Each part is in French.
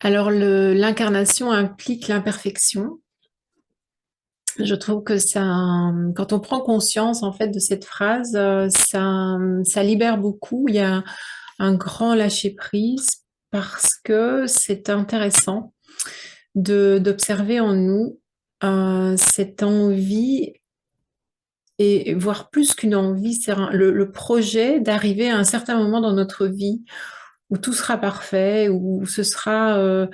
Alors, l'incarnation implique l'imperfection. Je trouve que ça, quand on prend conscience en fait de cette phrase, ça libère beaucoup. Il y a un grand lâcher-prise parce que c'est intéressant d'observer en nous cette envie et voire plus qu'une envie, c'est le projet d'arriver à un certain moment dans notre vie où tout sera parfait, où ce sera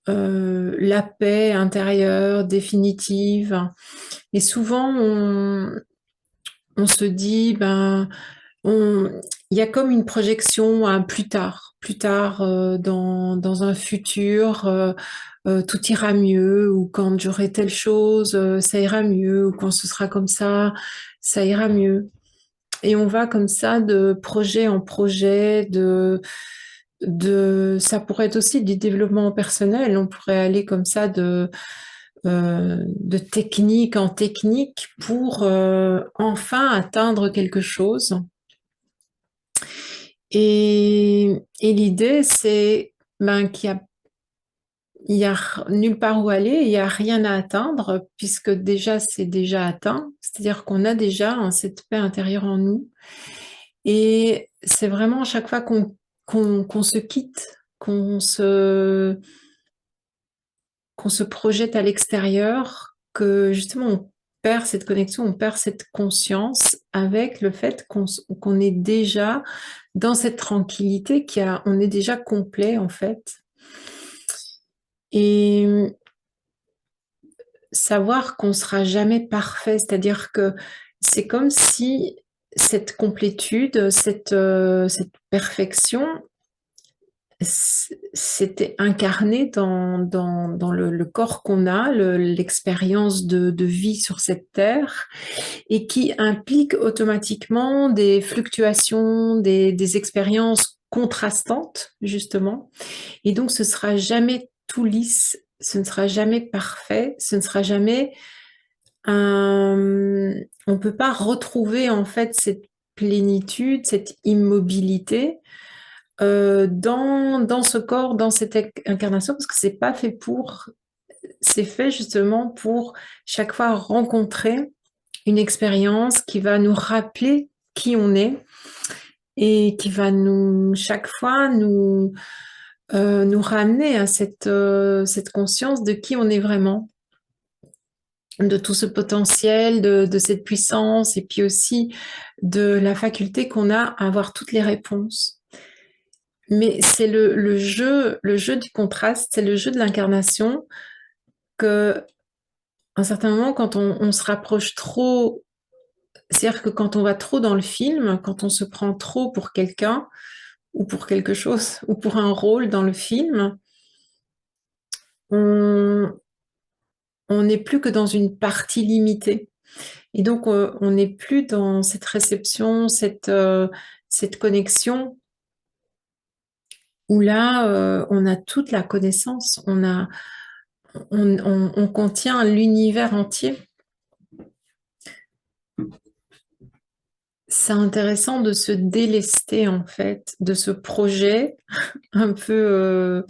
la paix intérieure définitive. Et souvent, on se dit, ben, il y a comme une projection à plus tard dans un futur, tout ira mieux, ou quand j'aurai telle chose, ça ira mieux, ou quand ce sera comme ça ira mieux. Et on va comme ça de projet en projet, ça pourrait être aussi du développement personnel. On pourrait aller comme ça de technique en technique pour enfin atteindre quelque chose. Et l'idée, c'est ben, il y a nulle part où aller, il n'y a rien à atteindre, puisque déjà, c'est déjà atteint. C'est-à-dire qu'on a déjà cette paix intérieure en nous. Et c'est vraiment à chaque fois qu'on se quitte, qu'on se projette à l'extérieur, que justement on perd cette connexion, on perd cette conscience avec le fait qu'on est déjà dans cette tranquillité, on est déjà complet en fait. Et savoir qu'on sera jamais parfait, c'est-à-dire que c'est comme si cette complétude, cette perfection, c'était incarné dans le corps qu'on a, l'expérience de vie sur cette terre, et qui implique automatiquement des fluctuations, des expériences contrastantes, justement. Et donc, ce sera jamais tout lisse, ce ne sera jamais parfait, ce ne sera jamais un... On peut pas retrouver, en fait, cette plénitude, cette immobilité dans ce corps, dans cette incarnation, parce que c'est pas fait pour, c'est fait justement pour chaque fois rencontrer une expérience qui va nous rappeler qui on est et qui va chaque fois nous ramener à cette conscience de qui on est vraiment, de tout ce potentiel, de cette puissance, et puis aussi de la faculté qu'on a à avoir toutes les réponses. Mais c'est le jeu du contraste, c'est le jeu de l'incarnation que, à un certain moment, quand on se rapproche trop, c'est-à-dire que quand on va trop dans le film, quand on se prend trop pour quelqu'un ou pour quelque chose ou pour un rôle dans le film, on on n'est plus que dans une partie limitée. Et donc, on n'est plus dans cette réception, cette connexion où là, on a toute la connaissance, on contient l'univers entier. C'est intéressant de se délester en fait de ce projet un peu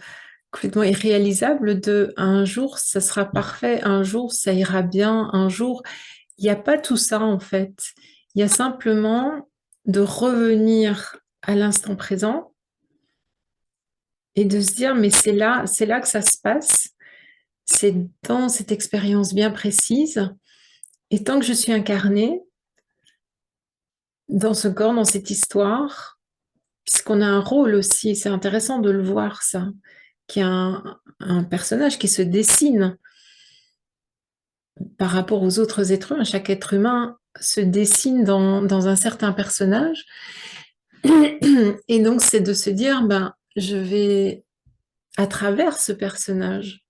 complètement irréalisable de un jour ça sera parfait, un jour ça ira bien, un jour il n'y a pas tout ça en fait. Il y a simplement de revenir à l'instant présent et de se dire mais c'est là que ça se passe, c'est dans cette expérience bien précise et tant que je suis incarnée dans ce corps, dans cette histoire, puisqu'on a un rôle aussi, c'est intéressant de le voir ça, qu'il y a un personnage qui se dessine par rapport aux autres êtres humains. Chaque être humain se dessine dans un certain personnage. Et donc, c'est de se dire, ben, je vais, à travers ce personnage,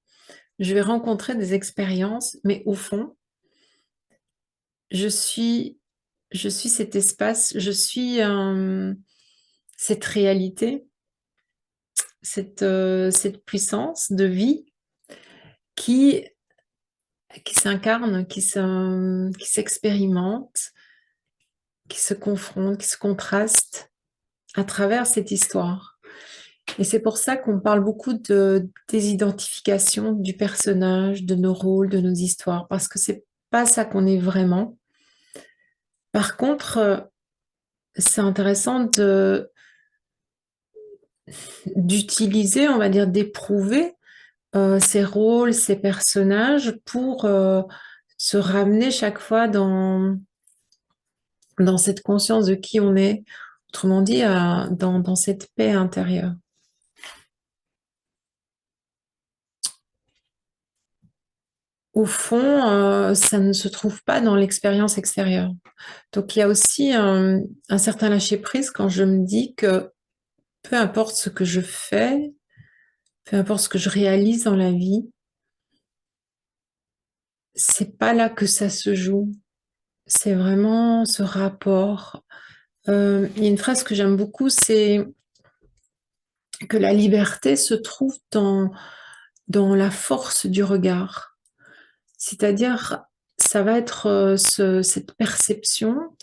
je vais rencontrer des expériences, mais au fond, je suis, je suis cet espace, je suis cette réalité, cette puissance de vie qui s'incarne, qui s'expérimente, qui se confronte, qui se contraste à travers cette histoire. Et c'est pour ça qu'on parle beaucoup des identifications du personnage, de nos rôles, de nos histoires, parce que c'est pas ça qu'on est vraiment. Par contre, c'est intéressant d'utiliser, on va dire, d'éprouver ces rôles, ces personnages pour se ramener chaque fois dans cette conscience de qui on est, autrement dit, dans cette paix intérieure. Au fond, ça ne se trouve pas dans l'expérience extérieure. Donc il y a aussi un certain lâcher-prise quand je me dis que peu importe ce que je fais, peu importe ce que je réalise dans la vie, c'est pas là que ça se joue. C'est vraiment ce rapport. Il y a une phrase que j'aime beaucoup, c'est que la liberté se trouve dans la force du regard. C'est-à-dire, ça va être cette perception,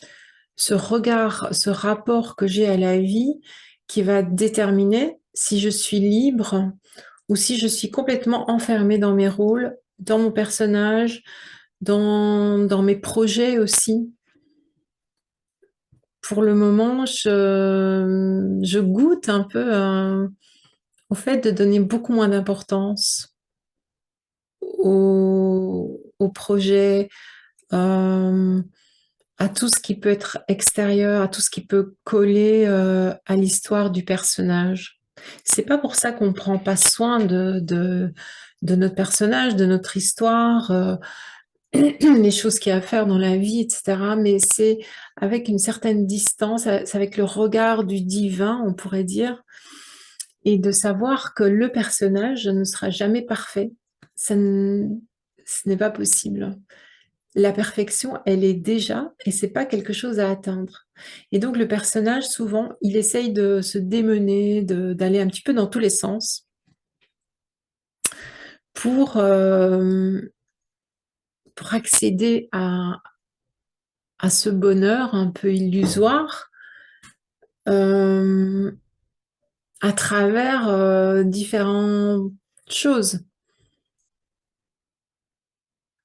ce regard, ce rapport que j'ai à la vie qui va déterminer si je suis libre ou si je suis complètement enfermée dans mes rôles, dans mon personnage, dans mes projets aussi. Pour le moment, je goûte un peu au fait de donner beaucoup moins d'importance aux projets, euh, à tout ce qui peut être extérieur, à tout ce qui peut coller à l'histoire du personnage. C'est pas pour ça qu'on prend pas soin de notre personnage, de notre histoire, les choses qu'il y a à faire dans la vie, etc. Mais c'est avec une certaine distance, c'est avec le regard du divin, on pourrait dire, et de savoir que le personnage ne sera jamais parfait. Ça ne- Ce n'est pas possible. La perfection, elle est déjà, et c'est pas quelque chose à atteindre. Et donc le personnage, souvent, il essaye de se démener, d'aller un petit peu dans tous les sens pour, euh, pour accéder à ce bonheur un peu illusoire euh, à travers différentes choses.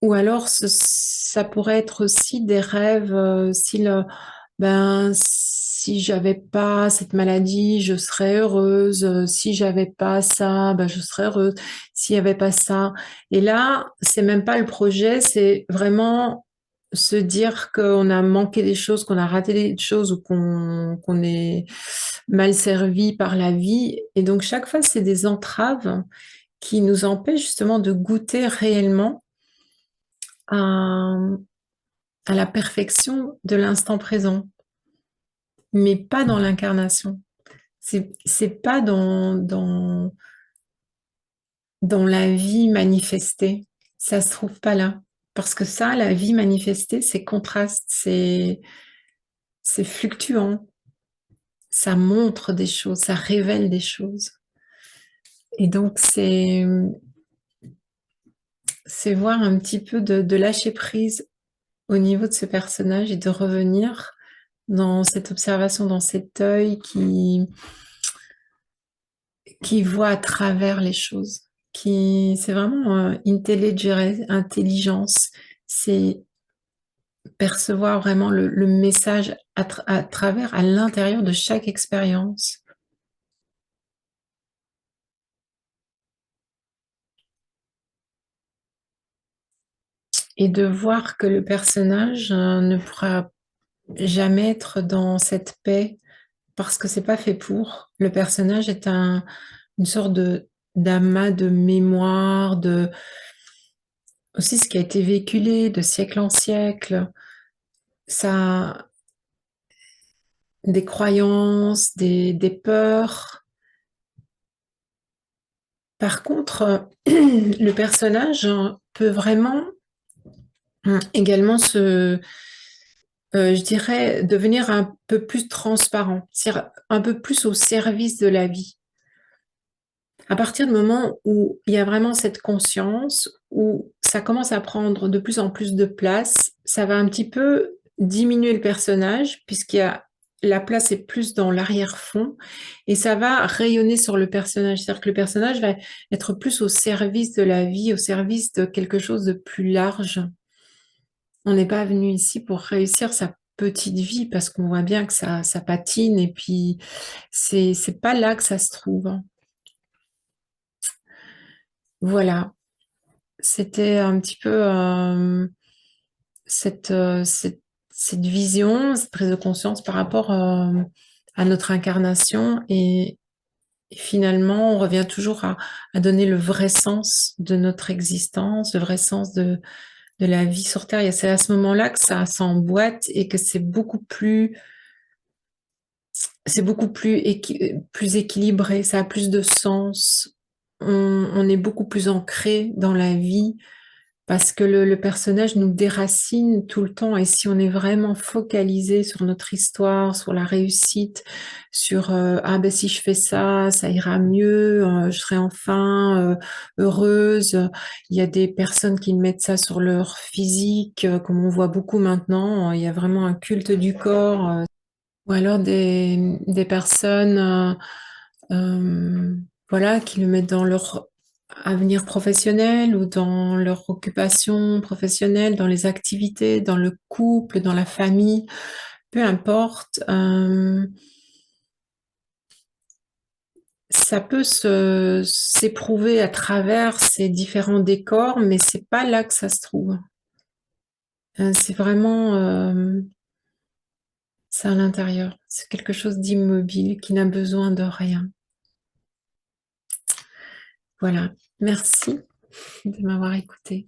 Ou alors, ça pourrait être aussi des rêves, ben, si j'avais pas cette maladie, je serais heureuse. Si j'avais pas ça, ben, je serais heureuse. S'il y avait pas ça. Et là, c'est même pas le projet, c'est vraiment se dire qu'on a manqué des choses, qu'on a raté des choses ou qu'on est mal servi par la vie. Et donc, chaque fois, c'est des entraves qui nous empêchent justement de goûter réellement à, à la perfection de l'instant présent, mais pas dans l'incarnation. C'est pas dans la vie manifestée. Ça se trouve pas là. Parce que ça, la vie manifestée, c'est contraste, c'est fluctuant, ça montre des choses, ça révèle des choses. Et donc, c'est voir un petit peu de lâcher prise au niveau de ce personnage et de revenir dans cette observation, dans cet œil qui voit à travers les choses, c'est vraiment intelligence, c'est percevoir vraiment le message à travers, à l'intérieur de chaque expérience. Et de voir que le personnage ne pourra jamais être dans cette paix parce que c'est pas fait pour. Le personnage est une sorte de d'amas de mémoire, de aussi ce qui a été véhiculé de siècle en siècle, ça, des croyances, des peurs. Par contre, le personnage peut vraiment également je dirais, devenir un peu plus transparent, c'est-à-dire un peu plus au service de la vie. À partir du moment où il y a vraiment cette conscience, où ça commence à prendre de plus en plus de place, ça va un petit peu diminuer le personnage, puisqu'il y a la place est plus dans l'arrière-fond et ça va rayonner sur le personnage. C'est-à-dire que le personnage va être plus au service de la vie, au service de quelque chose de plus large. On n'est pas venu ici pour réussir sa petite vie parce qu'on voit bien que ça patine et puis c'est pas là que ça se trouve. Voilà, c'était un petit peu cette, cette vision, cette prise de conscience par rapport à notre incarnation et finalement on revient toujours à donner le vrai sens de notre existence, le vrai sens de la vie sur Terre. Et c'est à ce moment-là que ça s'emboîte et que c'est beaucoup plus, plus équilibré, ça a plus de sens. On est beaucoup plus ancré dans la vie parce que le personnage nous déracine tout le temps. Et si on est vraiment focalisé sur notre histoire, sur la réussite, sur ah ben si je fais ça, ça ira mieux, je serai enfin heureuse. Il y a des personnes qui mettent ça sur leur physique, comme on voit beaucoup maintenant. Il y a vraiment un culte du corps. Ou alors des personnes voilà, qui le mettent dans leur avenir professionnel ou dans leur occupation professionnelle, dans les activités, dans le couple, dans la famille, peu importe. Ça peut s'éprouver à travers ces différents décors, mais c'est pas là que ça se trouve. C'est vraiment c'est à l'intérieur. C'est quelque chose d'immobile qui n'a besoin de rien. Voilà. Merci de m'avoir écouté.